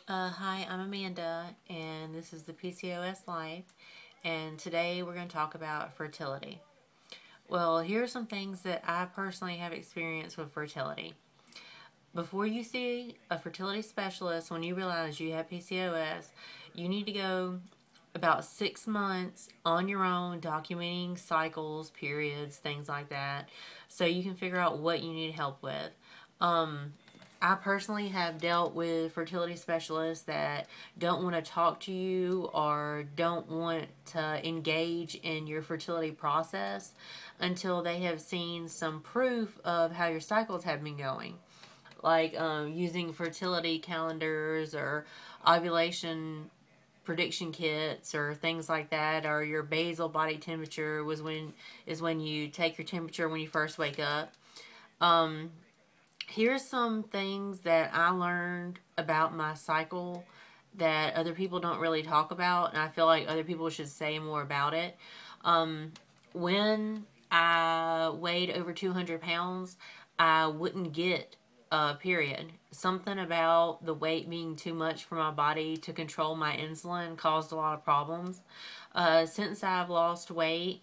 Hi, I'm Amanda, and this is the PCOS Life, and today we're going to talk about fertility. Well, here are some things that I personally have experienced with fertility. Before you see a fertility specialist, when you realize you have PCOS, you need to go about 6 months on your own, documenting cycles, periods, things like that, so you can figure out what you need help with. I personally have dealt with fertility specialists that don't want to talk to you or don't want to engage in your fertility process until they have seen some proof of how your cycles have been going, like using fertility calendars or ovulation prediction kits or things like that, or your basal body temperature is when you take your temperature when you first wake up. Here's some things that I learned about my cycle that other people don't really talk about, and I feel like other people should say more about it. When I weighed over 200 pounds, I wouldn't get a period. Something about the weight being too much for my body to control my insulin caused a lot of problems. Since I've lost weight,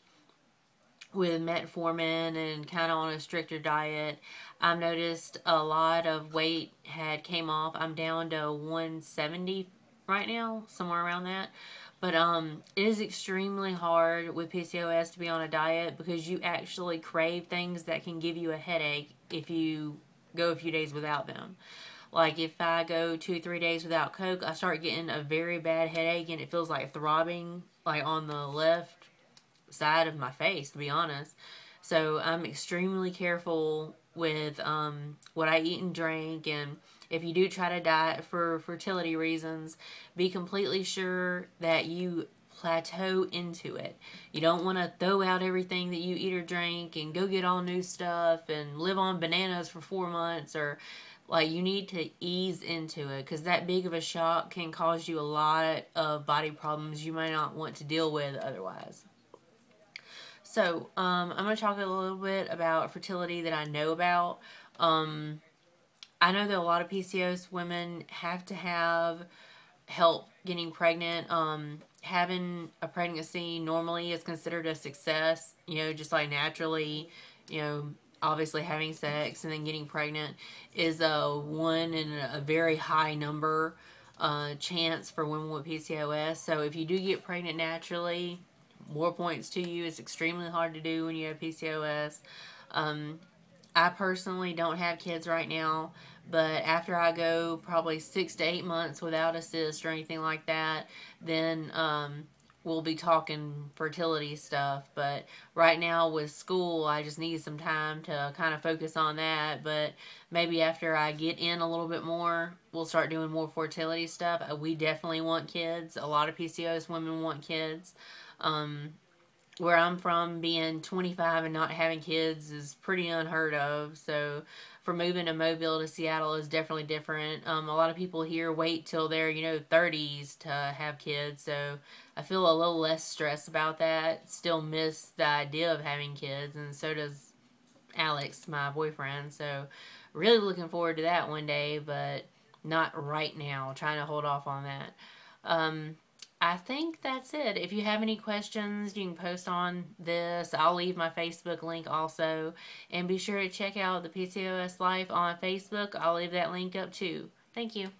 with metformin and kind of on a stricter diet, I've noticed a lot of weight had came off. I'm down to 170 right now, somewhere around that. But it is extremely hard with PCOS to be on a diet because you actually crave things that can give you a headache if you go a few days without them. Like if I go 2, 3 days without Coke, I start getting a very bad headache and it feels like throbbing, like on the left side of my face, to be honest. So I'm extremely careful with what I eat and drink. And if you do try to diet for fertility reasons, be completely sure that you plateau into it. You don't want to throw out everything that you eat or drink and go get all new stuff and live on bananas for 4 months, or like you need to ease into it because that big of a shock can cause you a lot of body problems you might not want to deal with otherwise. So, I'm going to talk a little bit about fertility that I know about. Um, I know that a lot of PCOS women have to have help getting pregnant. Having a pregnancy normally is considered a success, just like naturally, you know, obviously having sex and then getting pregnant is a one in a very high number chance for women with PCOS. So if you do get pregnant naturally, more points to you. It's extremely hard to do when you have PCOS. Um, I personally don't have kids right now, but after I go probably 6 to 8 months without a cyst or anything like that, then we'll be talking fertility stuff. But right now with school, I just need some time to kind of focus on that. But maybe after I get in a little bit more, we'll start doing more fertility stuff. We definitely want kids. A lot of PCOS women want kids. Um, where I'm from, being 25 and not having kids is pretty unheard of. So, for moving to Mobile to Seattle is definitely different. A lot of people here wait till they're 30s to have kids. So, I feel a little less stressed about that. Still miss the idea of having kids, and so does Alex, my boyfriend. So, really looking forward to that one day, but not right now. Trying to hold off on that. Um, I think that's it. If you have any questions, you can post on this. I'll leave my Facebook link also. And be sure to check out the PCOS Life on Facebook. I'll leave that link up too. Thank you.